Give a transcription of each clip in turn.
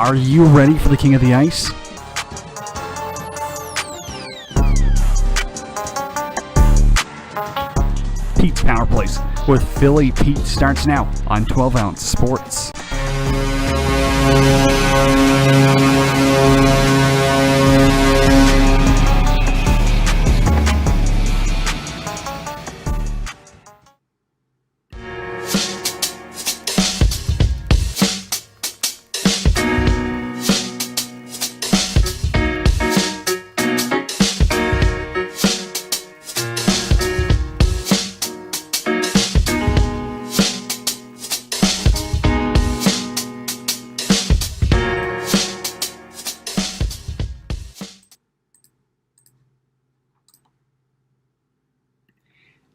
Are you ready for the King of the Ice? Pete's Power Plays with Philly Pete starts now on 12 Ounce Sports.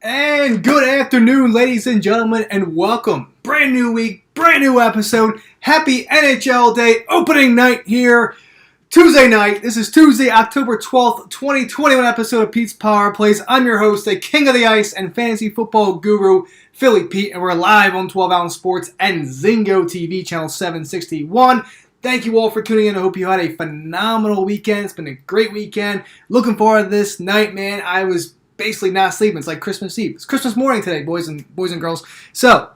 And good afternoon, ladies and gentlemen, and welcome. Brand new week, brand new episode. Happy NHL Day, opening night here. Tuesday night. This is Tuesday, October 12th, 2021 episode of Pete's Power Plays. I'm your host, the King of the Ice and fantasy football guru, Philly Pete, and we're live on 12 Ounce Sports and Zingo TV, channel 761. Thank you all for tuning in. I hope you had a phenomenal weekend. It's been a great weekend. Looking forward to this night, man. I was basically not sleeping. It's like Christmas Eve. It's Christmas morning today, boys and girls. So,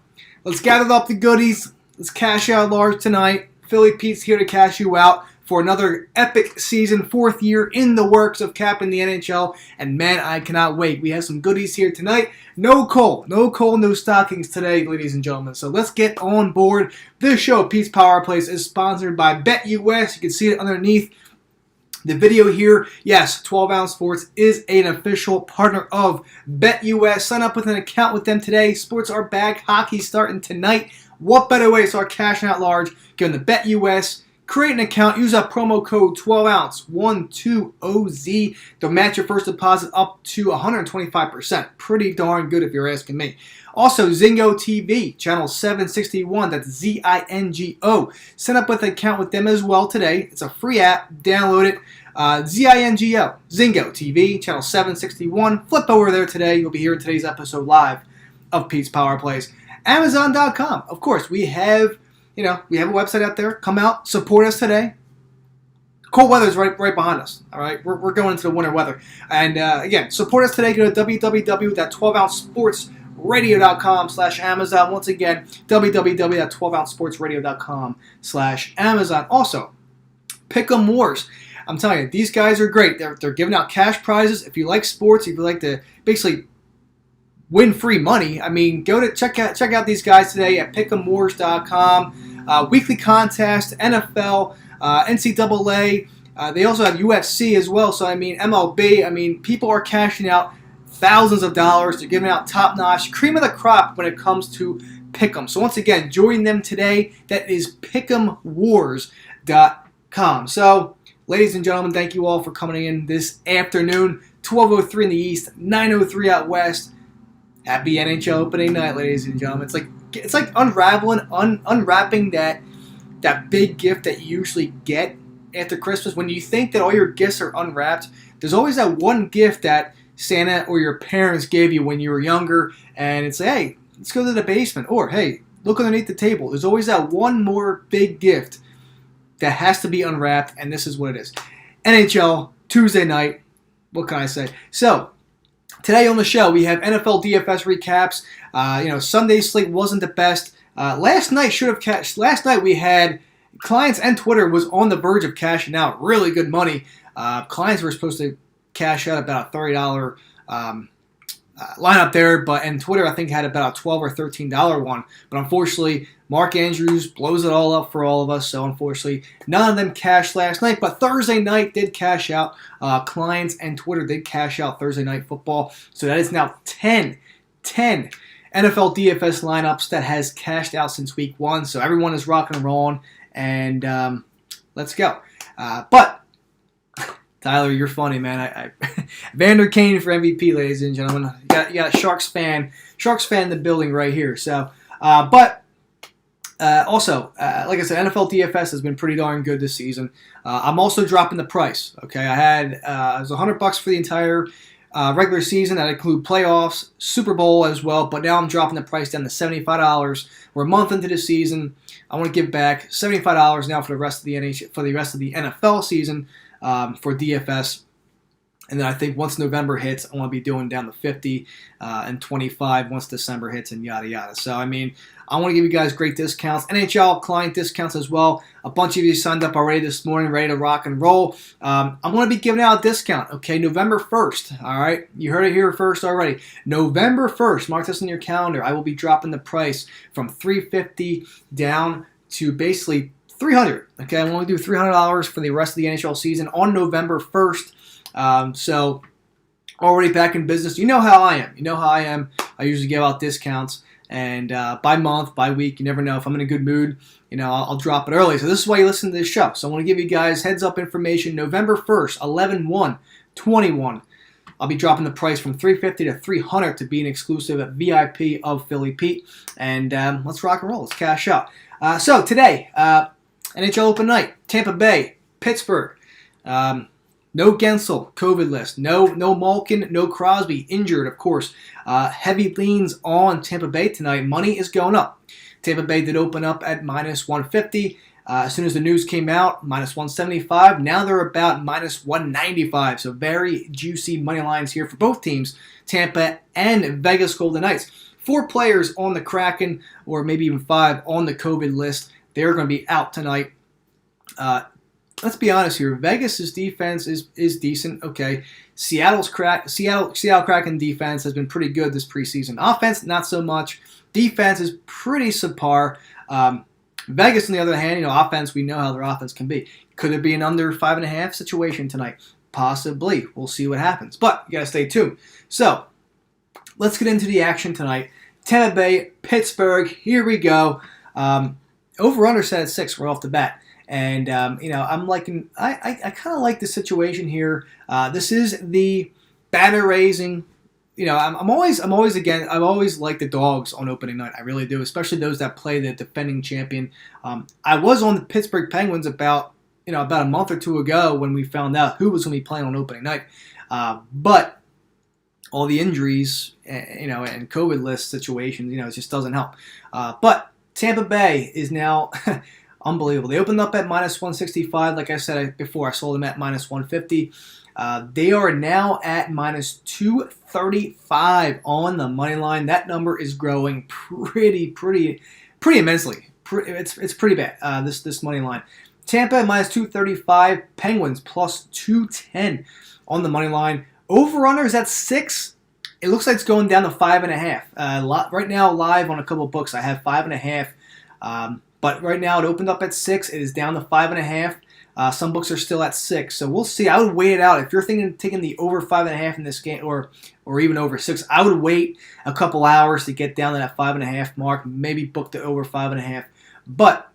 let's gather up the goodies. Let's cash out large tonight. Philly Pete's here to cash you out for another epic season, fourth year in the works of capping the NHL. And man, I cannot wait. We have some goodies here tonight. No coal, no stockings today, ladies and gentlemen. So let's get on board. This show, Pete's Power Plays, is sponsored by BetUS. You can see it underneath the video here. Yes, 12 Ounce Sports is an official partner of BetUS. Sign up with an account with them today. Sports are back. Hockey starting tonight. What better way to start cashing out large? Go to BetUS, create an account, use that promo code 12ounce120Z. They'll match your first deposit up to 125%. Pretty darn good if you're asking me. Also, Zingo TV, channel 761, that's Z-I-N-G-O. Sign up with an account with them as well today. It's a free app. Download it. Z-I-N-G-O, Zingo TV, channel 761. Flip over there today. You'll be hearing today's episode live of Pete's Power Plays. Amazon.com. Of course, we have a website out there. Come out, support us today. Cold weather is right behind us. All right, we're going into the winter weather. And again, support us today. Go to www.12ouncesportsradio.com/Amazon. Once again, www.12ouncesportsradio.com/Amazon. Also, Pick'em Wars. I'm telling you, these guys are great. They're giving out cash prizes. If you like sports, if you like to basically win free money, I mean, go to check out these guys today at pick'emwars.com. Weekly contest, NFL, NCAA. They also have UFC as well. So I mean, MLB. I mean, people are cashing out thousands of dollars. They're giving out top-notch, cream of the crop when it comes to Pick'em. So once again, join them today. That is pick'emwars.com. So, ladies and gentlemen, thank you all for coming in this afternoon. 12:03 in the East, 9:03 out West. Happy NHL opening night, ladies and gentlemen. It's like unwrapping that big gift that you usually get after Christmas. When you think that all your gifts are unwrapped, there's always that one gift that Santa or your parents gave you when you were younger, and it's like, hey, let's go to the basement, or hey, look underneath the table. There's always that one more big gift that has to be unwrapped, and this is what it is. NHL Tuesday night. What can I say? So, today on the show, we have NFL DFS recaps. Sunday slate wasn't the best. Last night we had clients and Twitter was on the verge of cashing out really good money. Clients were supposed to cash out about a $30 lineup there, and Twitter I think had about a $12 or $13 one. But unfortunately, Mark Andrews blows it all up for all of us. So unfortunately, none of them cashed last night. But Thursday night did cash out. Clients and Twitter did cash out Thursday night football. So that is now 10 NFL DFS lineups that has cashed out since week one. So everyone is rocking and rolling, and let's go. But Tyler, you're funny, man. Vander Kane for MVP, ladies and gentlemen. You got a Sharks fan in the building right here. So, also, like I said, NFL DFS has been pretty darn good this season. I'm also dropping the price. Okay, I had it was $100 for the entire regular season. That include playoffs, Super Bowl as well. But now I'm dropping the price down to $75. We're a month into the season. I want to give back $75 now for the rest of the NFL season for DFS. And then I think once November hits, I want to be doing down to 50 and 25 once December hits and yada yada. So, I mean, I want to give you guys great discounts. NHL client discounts as well. A bunch of you signed up already this morning, ready to rock and roll. I'm going to be giving out a discount, okay, November 1st, all right? You heard it here first already. November 1st, mark this on your calendar. I will be dropping the price from $350 down to basically $300, okay? I'm going to do $300 for the rest of the NHL season on November 1st. So already back in business. You know how I am. I usually give out discounts, and by month, by week, you never know. If I'm in a good mood, I'll drop it early. So this is why you listen to this show. So I want to give you guys heads up information. November 1st, 11/1/21. I'll be dropping the price from $350 to $300 to be an exclusive at VIP of Philly Pete. And let's rock and roll. Let's cash out. So today, NHL Open Night, Tampa Bay, Pittsburgh. No Gensel, COVID list. No Malkin, no Crosby, injured, of course. Heavy leans on Tampa Bay tonight. Money is going up. Tampa Bay did open up at minus 150. As soon as the news came out, minus 175. Now they're about minus 195. So very juicy money lines here for both teams, Tampa and Vegas Golden Knights. 4 players on the Kraken, or maybe even 5 on the COVID list. They're going to be out tonight. Let's be honest here. Vegas' defense is decent. Okay, Seattle Kraken defense has been pretty good this preseason. Offense, not so much. Defense is pretty subpar. Vegas, on the other hand, offense, we know how their offense can be. Could it be an under 5.5 situation tonight? Possibly. We'll see what happens. But you got to stay tuned. So, let's get into the action tonight. Tampa Bay, Pittsburgh, here we go. Over-under set at 6 right off the bat. And, I'm liking, I kind of like the situation here. This is the banner raising. I've always liked the dogs on opening night. I really do, especially those that play the defending champion. I was on the Pittsburgh Penguins about a month or two ago when we found out who was going to be playing on opening night. But all the injuries, and COVID list situations, it just doesn't help. But Tampa Bay is now unbelievable. They opened up at minus 165. Like I said before, I sold them at minus 150. They are now at minus 235 on the money line. That number is growing pretty immensely. It's pretty bad, this money line. Tampa at minus 235. Penguins plus 210 on the money line. Over-under is at 6. It looks like it's going down to 5.5. Right now, live on a couple of books, I have 5.5. But right now, it opened up at 6. It is down to 5.5. Some books are still at 6. So we'll see. I would wait it out. If you're thinking of taking the over 5.5 in this game, or even over 6, I would wait a couple hours to get down to that 5.5 mark. Maybe book the over 5.5. But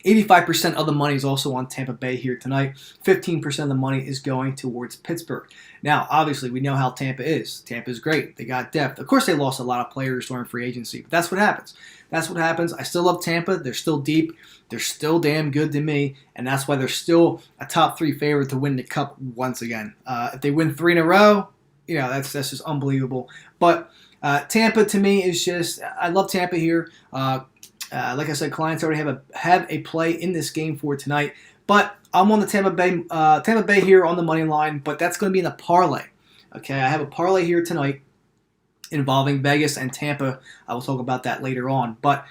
85% of the money is also on Tampa Bay here tonight. 15% of the money is going towards Pittsburgh. Now, obviously, we know how Tampa is. Tampa is great. They got depth. Of course, they lost a lot of players during free agency, but that's what happens. That's what happens. I still love Tampa. They're still deep. They're still damn good to me, and that's why they're still a top 3 favorite to win the Cup once again. If they win 3 in a row, that's just unbelievable. But Tampa, to me, is just, I love Tampa here. Like I said, clients already have a play in this game for tonight. But I'm on the Tampa Bay here on the money line, but that's going to be in a parlay. Okay, I have a parlay here tonight involving Vegas and Tampa. I will talk about that later on. But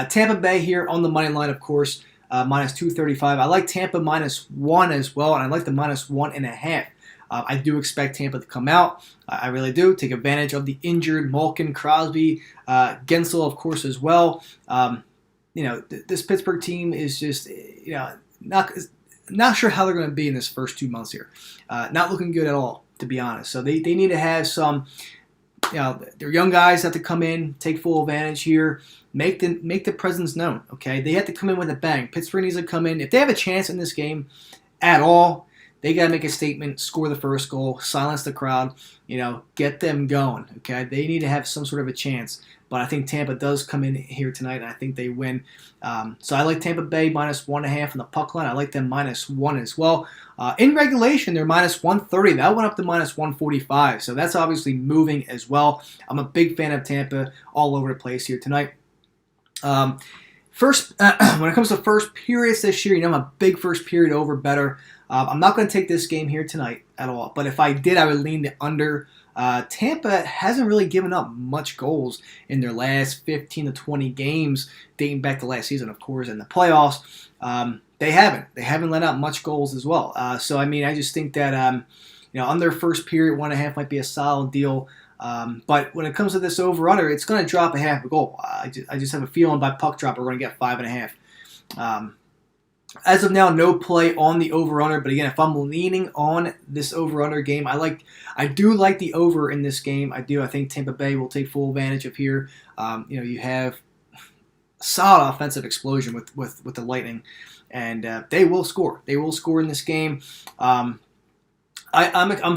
Tampa Bay here on the money line, of course, minus 235. I like Tampa minus 1 as well, and I like the minus 1.5. I do expect Tampa to come out. I really do. Take advantage of the injured Malkin, Crosby, Gensel, of course, as well. This Pittsburgh team is just, not sure how they're going to be in this first 2 months here. Not looking good at all, to be honest. So they need to have some, their young guys have to come in, take full advantage here, make the presence known. Okay, they have to come in with a bang. Pittsburgh needs to come in if they have a chance in this game at all. They got to make a statement, score the first goal, silence the crowd, get them going. Okay, they need to have some sort of a chance. But I think Tampa does come in here tonight, and I think they win. So I like Tampa Bay -1.5 on the puck line. I like them -1 as well. In regulation, they're -130. That went up to -145. So that's obviously moving as well. I'm a big fan of Tampa all over the place here tonight. First, when it comes to first periods this year, I'm a big first period over better. I'm not going to take this game here tonight at all. But if I did, I would lean the under. Tampa hasn't really given up much goals in their last 15 to 20 games, dating back to last season, of course, in the playoffs. They haven't. They haven't let out much goals as well. So, I just think that, under first period, 1.5 might be a solid deal. But when it comes to this over-under, it's going to drop a half a goal. I just have a feeling by puck drop we're going to get 5.5. As of now, no play on the over-under. But again, if I'm leaning on this over-under game, I do like the over in this game. I do. I think Tampa Bay will take full advantage of here. You have solid offensive explosion with the Lightning, and they will score. They will score in this game. I'm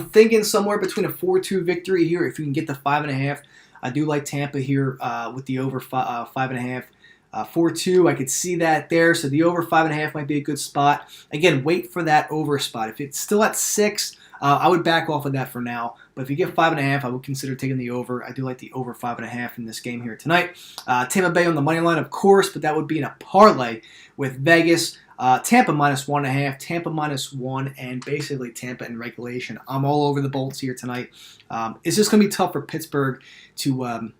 thinking somewhere between a 4-2 victory here. If you can get the 5.5, I do like Tampa here with the over 5.5. 4-2, I could see that there. So the over 5.5 might be a good spot. Again, wait for that over spot. If it's still at 6, I would back off of that for now. But if you get 5.5, I would consider taking the over. I do like the over 5.5 in this game here tonight. Tampa Bay on the money line, of course, but that would be in a parlay with Vegas. Tampa -1.5, Tampa -1, and basically Tampa in regulation. I'm all over the Bolts here tonight. It's just going to be tough for Pittsburgh to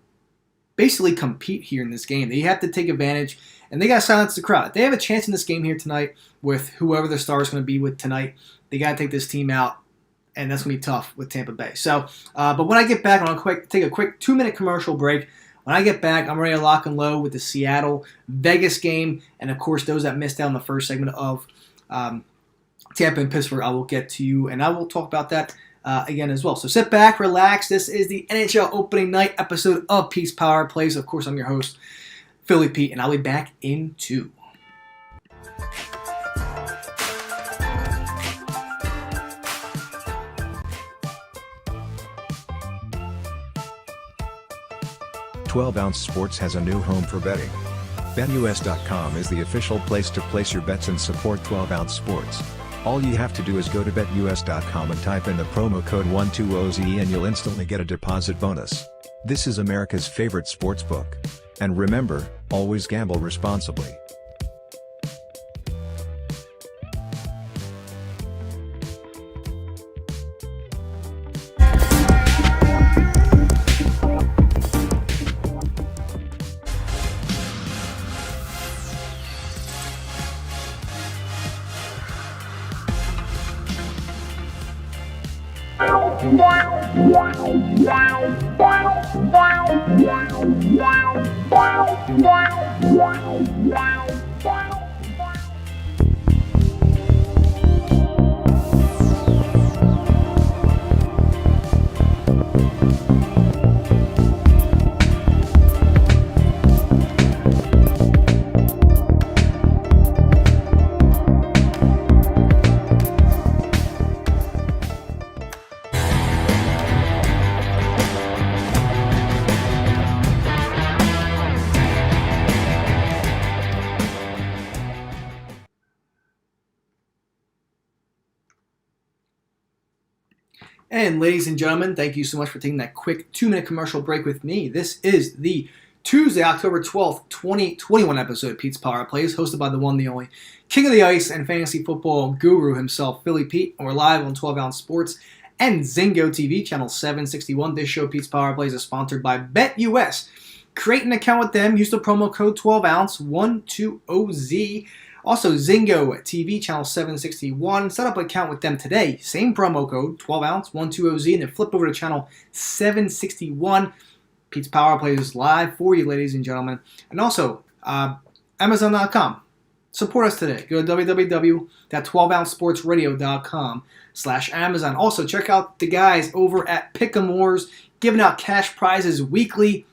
basically compete here in this game. They have to take advantage, and they got to silence the crowd. If they have a chance in this game here tonight with whoever the star is going to be with tonight, they got to take this team out, and that's going to be tough with Tampa Bay. So, but when I get back, I'm going to take a quick 2-minute commercial break. When I get back, I'm ready to lock and load with the Seattle-Vegas game, and of course, those that missed out on the first segment of Tampa and Pittsburgh, I will get to you, and I will talk about that again as well. So sit back, relax. This is the NHL opening night episode of Pete's Power Plays. Of course, I'm your host, Philly Pete, and I'll be back in 2. Ounce Sports has a new home for betting. BetUS.com is the official place to place your bets and support 12-ounce sports. All you have to do is go to BetUS.com and type in the promo code 120Z and you'll instantly get a deposit bonus. This is America's favorite sportsbook. And remember, always gamble responsibly. And ladies and gentlemen, thank you so much for taking that quick 2-minute commercial break with me. This is the Tuesday, October 12th, 2021 episode of Pete's Power Plays, hosted by the one, the only King of the Ice and fantasy football guru himself, Philly Pete. And we're live on 12-ounce sports and Zingo TV, channel 761. This show, Pete's Power Plays, is sponsored by BetUS. Create an account with them. Use the promo code 12ounce 120Z. Also, Zingo TV, channel 761. Set up an account with them today. Same promo code, 12ounce 120Z, and then flip over to channel 761. Pete's Power Plays is live for you, ladies and gentlemen. And also, Amazon.com. Support us today. Go to www.12ouncesportsradio.com/Amazon. Also, check out the guys over at Pick'em Wars, giving out cash prizes weekly.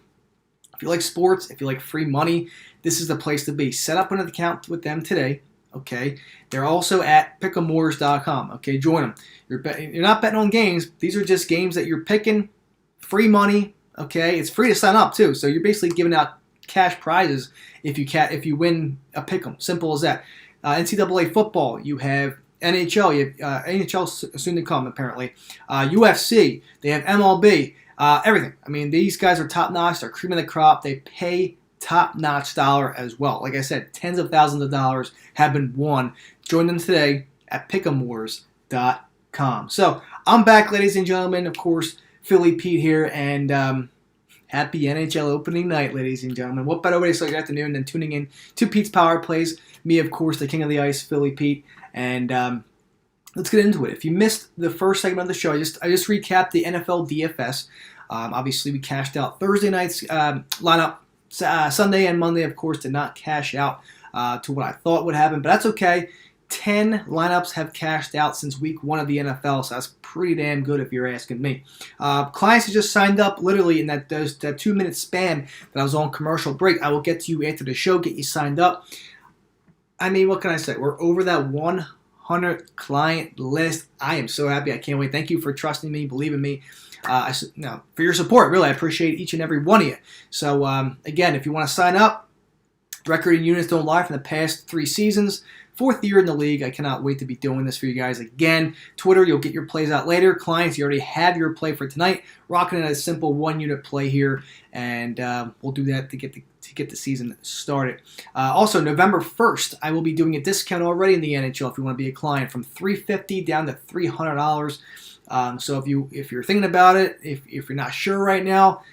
If you like sports, if you like free money, this is the place to be. Set up an account with them today. Okay, they're also at pick'emwars.com. Okay, join them. You're not betting on games. These are just games that you're picking. Free money. Okay, it's free to sign up too. So you're basically giving out cash prizes if you win a pick'em. Simple as that. NCAA football. You have NHL. You have NHL soon to come apparently. UFC. They have MLB. Everything. I mean, these guys are top notch. They're cream of the crop. They pay top-notch dollar as well. Like I said, tens of thousands of dollars have been won. Join them today at pick'emwars.com. So I'm back, ladies and gentlemen. Of course, Philly Pete here, and happy NHL opening night, ladies and gentlemen. What better way to start your afternoon than tuning in to Pete's Power Plays? Me, of course, the King of the Ice, Philly Pete, and let's get into it. If you missed the first segment of the show, I just recapped the NFL DFS. Obviously, we cashed out Thursday night's lineup. Sunday and Monday, of course, did not cash out to what I thought would happen, but that's okay. 10 lineups have cashed out since week 1 of the NFL, so that's pretty damn good if you're asking me. Clients who just signed up literally in that 2-minute span that I was on commercial break. I will get to you after the show, get you signed up. I mean, what can I say? We're over that 100 client list. I am so happy. I can't wait. Thank you for trusting me, believing me. For your support, really, I appreciate each and every one of you. So, again, if you want to sign up, record and units don't lie from the past 3 seasons. 4th year in the league. I cannot wait to be doing this for you guys again. Twitter, you'll get your plays out later. Clients, you already have your play for tonight. Rocking in a simple 1-unit play here, and we'll do that to get the season started. Also, November 1st, I will be doing a discount already in the NHL if you want to be a client, from $350 down to $300. So if you're thinking about it, if you're not sure right now,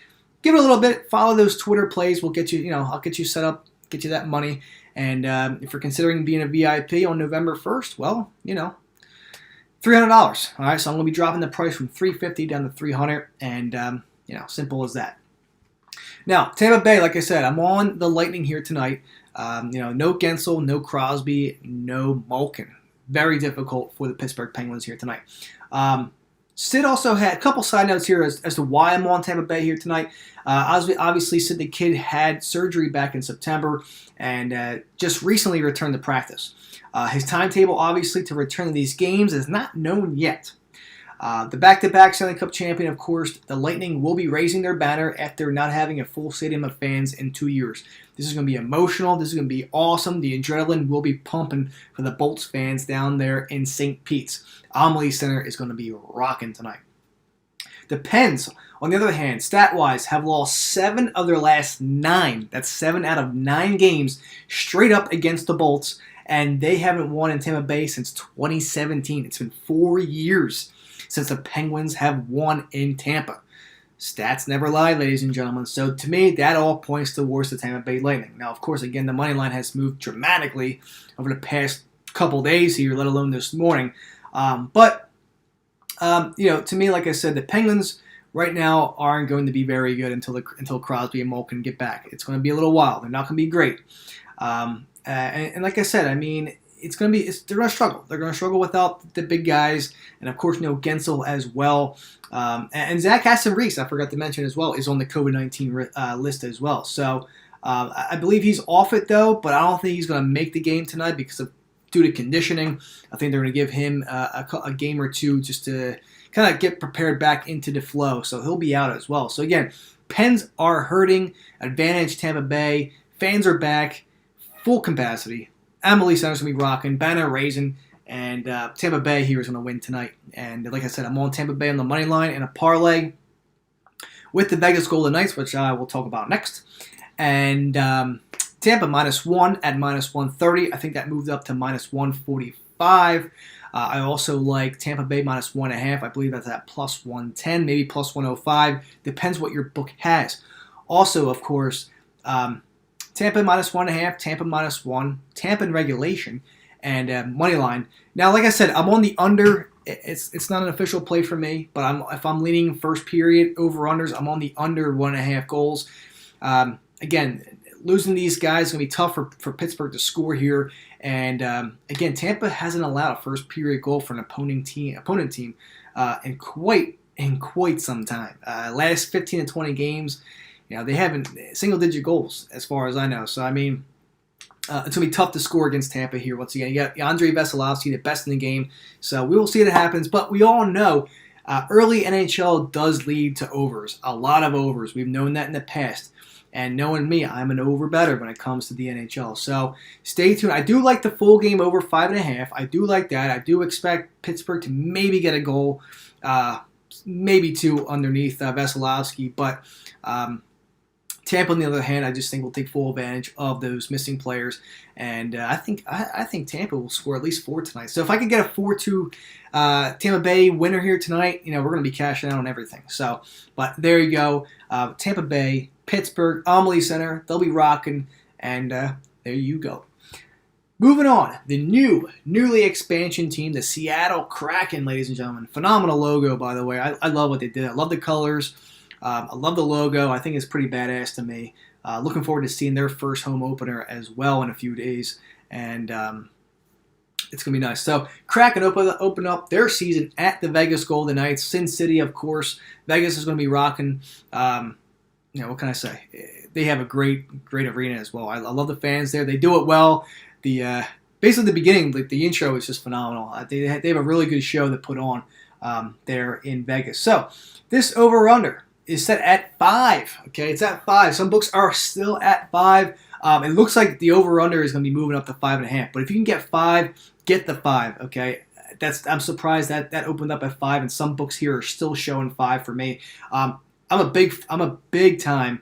give it a little bit. Follow those Twitter plays. We'll get you. I'll get you set up, get you that money. And if you're considering being a VIP on November 1st, well, $300. All right, so I'm going to be dropping the price from $350 down to $300, and simple as that. Now, Tampa Bay, like I said, I'm on the Lightning here tonight. No Gensel, no Crosby, no Malkin. Very difficult for the Pittsburgh Penguins here tonight. Sid also had a couple side notes here as to why I'm on Tampa Bay here tonight. Obviously, Sid the Kid had surgery back in September and just recently returned to practice. His timetable, obviously, to return to these games is not known yet. The back-to-back Stanley Cup champion, of course, the Lightning will be raising their banner after not having a full stadium of fans in 2 years. This is going to be emotional. This is going to be awesome. The adrenaline will be pumping for the Bolts fans down there in St. Pete's. Amalie Center is going to be rocking tonight. The Pens, on the other hand, stat-wise, have lost 7 of their last 9. That's 7 out of 9 games straight up against the Bolts, and they haven't won in Tampa Bay since 2017. It's been 4 years since the Penguins have won in Tampa. Stats never lie, ladies and gentlemen. So to me, that all points towards the Tampa Bay Lightning. Now, of course, again, the money line has moved dramatically over the past couple days here, let alone this morning. But to me, like I said, the Penguins right now aren't going to be very good until Crosby and Malkin get back. It's going to be a little while. They're not going to be great. And like I said, I mean, they're going to struggle. They're going to struggle without the big guys, and of course, Gensel as well. And Zach Aston-Reese, I forgot to mention as well, is on the COVID-19 list as well. So I believe he's off it though, but I don't think he's going to make the game tonight due to conditioning. I think they're going to give him a game or two just to kind of get prepared back into the flow. So he'll be out as well. So again, Pens are hurting. Advantage Tampa Bay. Fans are back. Full capacity. Amalie Center's going to be rocking. Banner raising. And Tampa Bay here is going to win tonight. And like I said, I'm on Tampa Bay on the money line in a parlay with the Vegas Golden Knights, which I will talk about next. And Tampa -1 at -130. I think that moved up to -145. I also like Tampa Bay -1.5. I believe that's at +110, maybe +105. Depends what your book has. Also, of course, Tampa -1.5, Tampa -1, Tampa in regulation, and money line. Now, like I said, I'm on the under. It's not an official play for me, but if I'm leaning first period over-unders, I'm on the under 1.5 goals. Again, losing these guys is going to be tough for Pittsburgh to score here. And again, Tampa hasn't allowed a first period goal for an opponent team in quite some time. Last 15 to 20 games, they haven't single digit goals as far as I know. So I mean, It's going to be tough to score against Tampa here once again. You got Andrei Vasilevsky, the best in the game, so we will see if it happens. But we all know early NHL does lead to overs, a lot of overs. We've known that in the past. And knowing me, I'm an over better when it comes to the NHL. So stay tuned. I do like the full game over 5.5. I do like that. I do expect Pittsburgh to maybe get a goal, maybe 2 underneath Vasilevsky. But Tampa, on the other hand, I just think will take full advantage of those missing players, and I think Tampa will score at least 4 tonight. So if I could get a 4-2 Tampa Bay winner here tonight, we're going to be cashing out on everything. So, but there you go, Tampa Bay, Pittsburgh, Amalie Center, they'll be rocking, and there you go. Moving on, the newly expansion team, the Seattle Kraken, ladies and gentlemen. Phenomenal logo, by the way. I love what they did. I love the colors. I love the logo. I think it's pretty badass to me. Looking forward to seeing their first home opener as well in a few days, and it's going to be nice. So Kraken open up their season at the Vegas Golden Knights. Sin City, of course. Vegas is going to be rocking. What can I say? They have a great arena as well. I love the fans there. They do it well. Basically the beginning, like the intro is just phenomenal. They have a really good show to put on there in Vegas. So this over-under is set at 5. Okay, it's at 5. Some books are still at 5. It looks like the over/under is going to be moving up to 5.5. But if you can get 5, get the 5. Okay, I'm surprised that opened up at 5, and some books here are still showing 5 for me. I'm a big time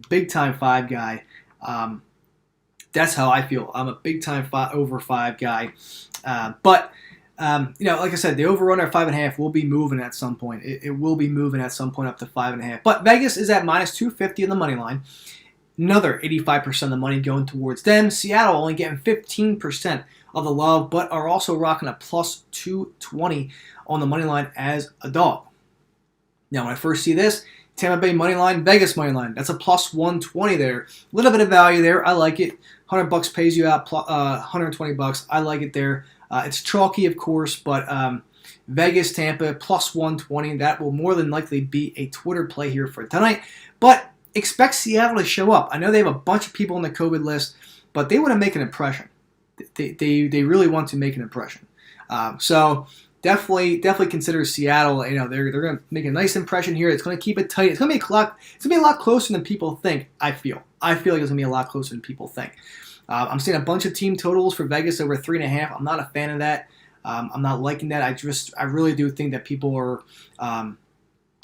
5 guy. That's how I feel. I'm a big time over 5 guy. But like I said, the over/under at 5.5 will be moving at some point. It will be moving at some point up to 5.5. But Vegas is at minus 250 on the money line. Another 85% of the money going towards them. Seattle only getting 15% of the love, but are also rocking a plus 220 on the money line as a dog. Now, when I first see this, Tampa Bay money line, Vegas money line. That's a plus 120 there. A little bit of value there. I like it. $100 pays you out. $120. I like it there. It's chalky, of course, but Vegas, Tampa, plus 120. That will more than likely be a Twitter play here for tonight. But expect Seattle to show up. I know they have a bunch of people on the COVID list, but they want to make an impression. They really want to make an impression. So definitely consider Seattle. They're going to make a nice impression here. It's going to keep it tight. It's going to be a lot closer than people think. I feel like it's going to be a lot closer than people think. I'm seeing a bunch of team totals for Vegas over 3.5. I'm not a fan of that. I'm not liking that. I really do think that people are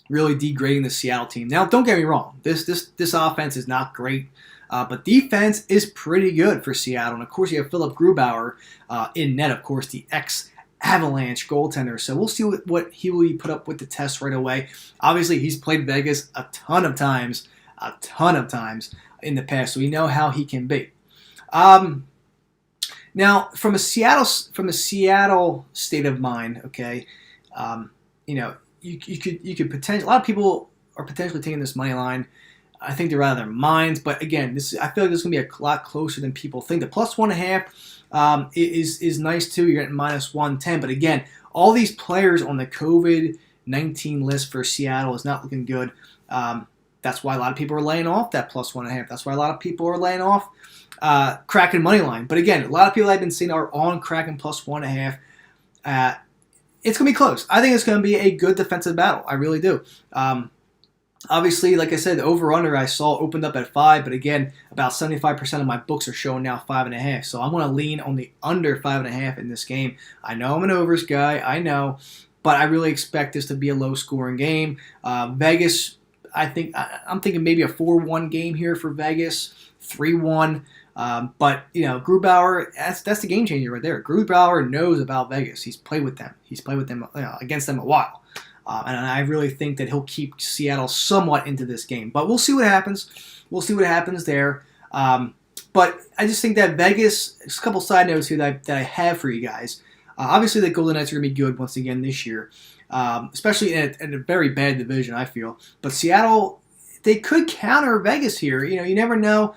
really degrading the Seattle team. Now, don't get me wrong. This offense is not great, but defense is pretty good for Seattle. And of course, you have Philip Grubauer in net. Of course, the ex-Avalanche goaltender. So we'll see what he will put up with the test right away. Obviously, he's played Vegas a ton of times in the past, so we know how he can be. Now, from a Seattle state of mind, okay, you could potentially, a lot of people are potentially taking this money line. I think they're out of their minds, but again, I feel like this is going to be a lot closer than people think. The plus 1.5 is nice too. You're getting minus 110, but again, all these players on the COVID-19 list for Seattle is not looking good. That's why a lot of people are laying off that plus 1.5. That's why a lot of people are laying off Kraken money line. But again, a lot of people I've been seeing are on Kraken plus 1.5. It's going to be close. I think it's going to be a good defensive battle. I really do. Obviously, like I said, the over/under I saw opened up at 5, but again, about 75% of my books are showing now 5.5. So I'm going to lean on the under 5.5 in this game. I know I'm an overs guy. I know. But I really expect this to be a low-scoring game. Vegas, I'm thinking maybe a 4-1 game here for Vegas, 3-1. But Grubauer, that's the game changer right there. Grubauer knows about Vegas. He's played with them. He's played with them against them a while, and I really think that he'll keep Seattle somewhat into this game. But we'll see what happens. We'll see what happens there. But I just think that Vegas. Just a couple side notes here that I have for you guys. Obviously, the Golden Knights are going to be good once again this year, especially in a very bad division. I feel, but Seattle, they could counter Vegas here. You never know.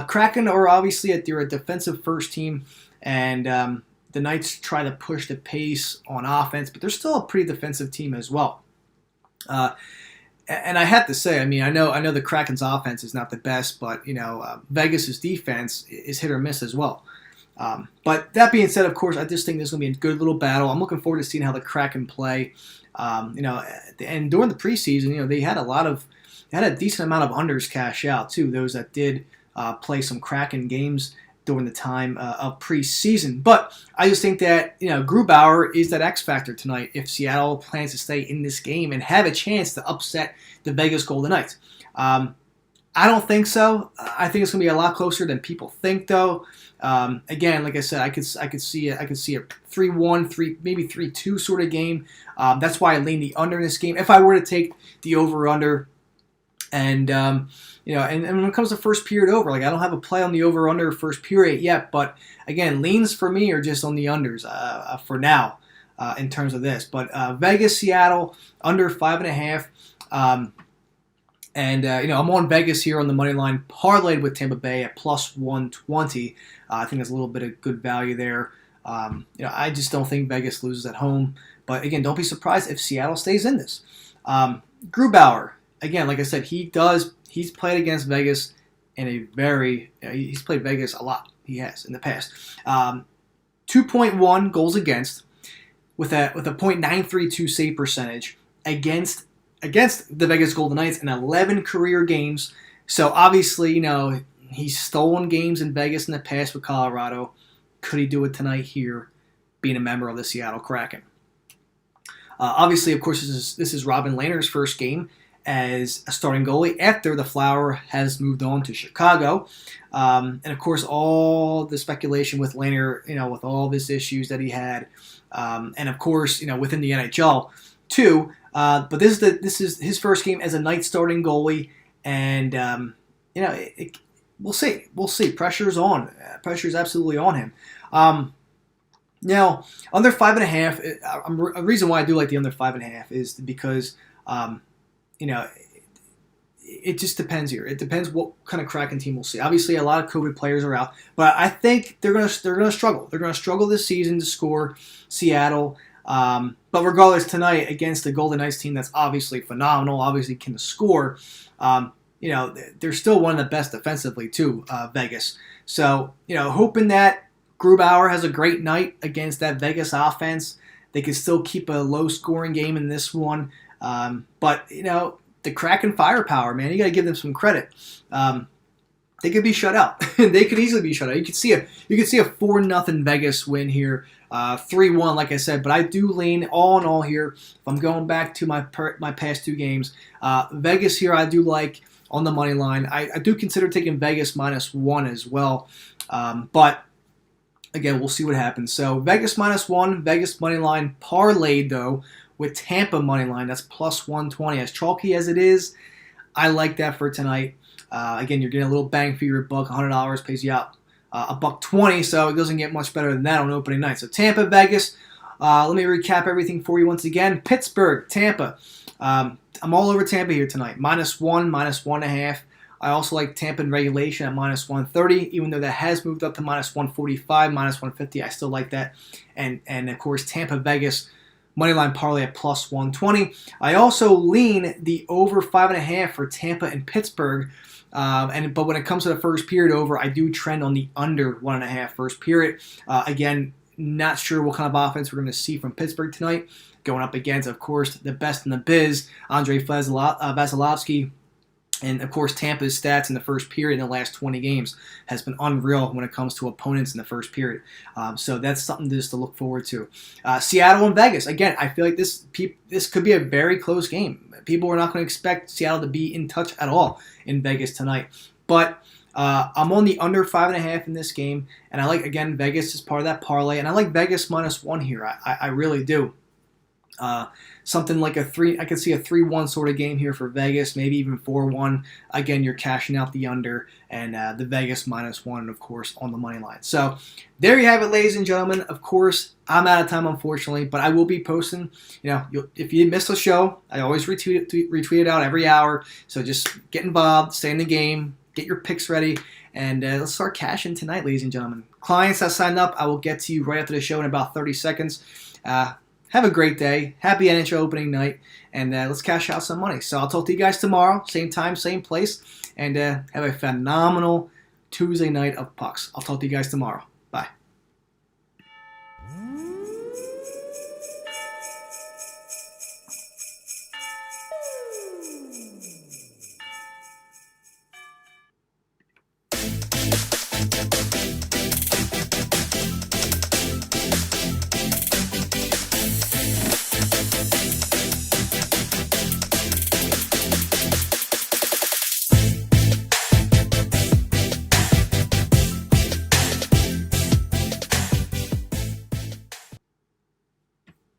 Kraken are obviously they're a defensive first team, and the Knights try to push the pace on offense, but they're still a pretty defensive team as well. And I have to say, I mean, I know the Kraken's offense is not the best, but Vegas's defense is hit or miss as well. But that being said, of course, I just think this is going to be a good little battle. I'm looking forward to seeing how the Kraken play. And during the preseason, they had a decent amount of unders cash out too. Those that did play some Kraken games during the time of preseason. But I just think that Grubauer is that X factor tonight if Seattle plans to stay in this game and have a chance to upset the Vegas Golden Knights. I don't think so. I think it's going to be a lot closer than people think, though. Again, like I said, I could see a 3-1, maybe 3-2 sort of game. That's why I lean the under in this game. If I were to take the over/under, and when it comes to first period over, I don't have a play on the over/under first period yet. But again, leans for me are just on the unders for now in terms of this. But Vegas, Seattle under 5.5. I'm on Vegas here on the money line, parlayed with Tampa Bay at plus 120. I think there's a little bit of good value there. I just don't think Vegas loses at home. But again, don't be surprised if Seattle stays in this. Grubauer, again, like I said, he's played against Vegas in he's played Vegas a lot. He has in the past. 2.1 goals against with a .932 save percentage against the Vegas Golden Knights in 11 career games. So obviously, he's stolen games in Vegas in the past with Colorado. Could he do it tonight here, being a member of the Seattle Kraken? Obviously, of course, this is Robin Lehner's first game as a starting goalie after the Flower has moved on to Chicago. And of course, all the speculation with Lehner, with all of his issues that he had, and of course, within the NHL too. But this is his first game as a night starting goalie, and we'll see. We'll see. Pressure's on. Pressure's absolutely on him. Now, under 5.5. A reason why I do like the under 5.5 is because it just depends here. It depends what kind of Kraken team we'll see. Obviously, a lot of COVID players are out, but I think they're gonna struggle. They're gonna struggle this season to score. Seattle. But regardless, tonight against the Golden Knights team that's obviously phenomenal, obviously can score, they're still one of the best defensively too, Vegas. So, hoping that Grubauer has a great night against that Vegas offense. They can still keep a low-scoring game in this one. But, the Kraken firepower, man, you got to give them some credit. They could be shut out. They could easily be shut out. You could see a 4-0 Vegas win here, 3-1, like I said. But I do lean all in all here. If I'm going back to my past two games, Vegas here I do like on the money line. I do consider taking Vegas -1 as well. But again, we'll see what happens. So Vegas -1, Vegas money line parlayed though with Tampa money line. That's plus 120. As chalky as it is, I like that for tonight. Again, you're getting a little bang for your buck. $100 pays you out $120, so it doesn't get much better than that on opening night. So Tampa, Vegas. Let me recap everything for you once again. Pittsburgh, Tampa. I'm all over Tampa here tonight. -1, -1.5. I also like Tampa in regulation at -130, even though that has moved up to -145, -150. I still like that. And of course, Tampa, Vegas. Moneyline parlay at plus 120. I also lean the over 5.5 for Tampa and Pittsburgh. But when it comes to the first period over, I do trend on the under 1.5 first period. Again, not sure what kind of offense we're going to see from Pittsburgh tonight. Going up against, of course, the best in the biz, Andrei Vasilevsky. And, of course, Tampa's stats in the first period in the last 20 games has been unreal when it comes to opponents in the first period. So that's something just to look forward to. Seattle and Vegas. Again, I feel like this could be a very close game. People are not going to expect Seattle to be in touch at all in Vegas tonight. But I'm on the under 5.5 in this game. And I like, again, Vegas is part of that parlay. And I like Vegas -1 here. I really do. Something like I could see a 3-1 sort of game here for Vegas, maybe even 4-1. Again, you're cashing out the under and the Vegas -1, of course, on the money line. So there you have it, ladies and gentlemen. Of course, I'm out of time, unfortunately, but I will be posting. If you missed the show, I always retweet it out every hour. So just get involved, stay in the game, get your picks ready, and let's start cashing tonight, ladies and gentlemen. Clients that signed up, I will get to you right after the show in about 30 seconds. have a great day. Happy NHL opening night. And let's cash out some money. So I'll talk to you guys tomorrow. Same time, same place. And have a phenomenal Tuesday night of pucks. I'll talk to you guys tomorrow. Bye.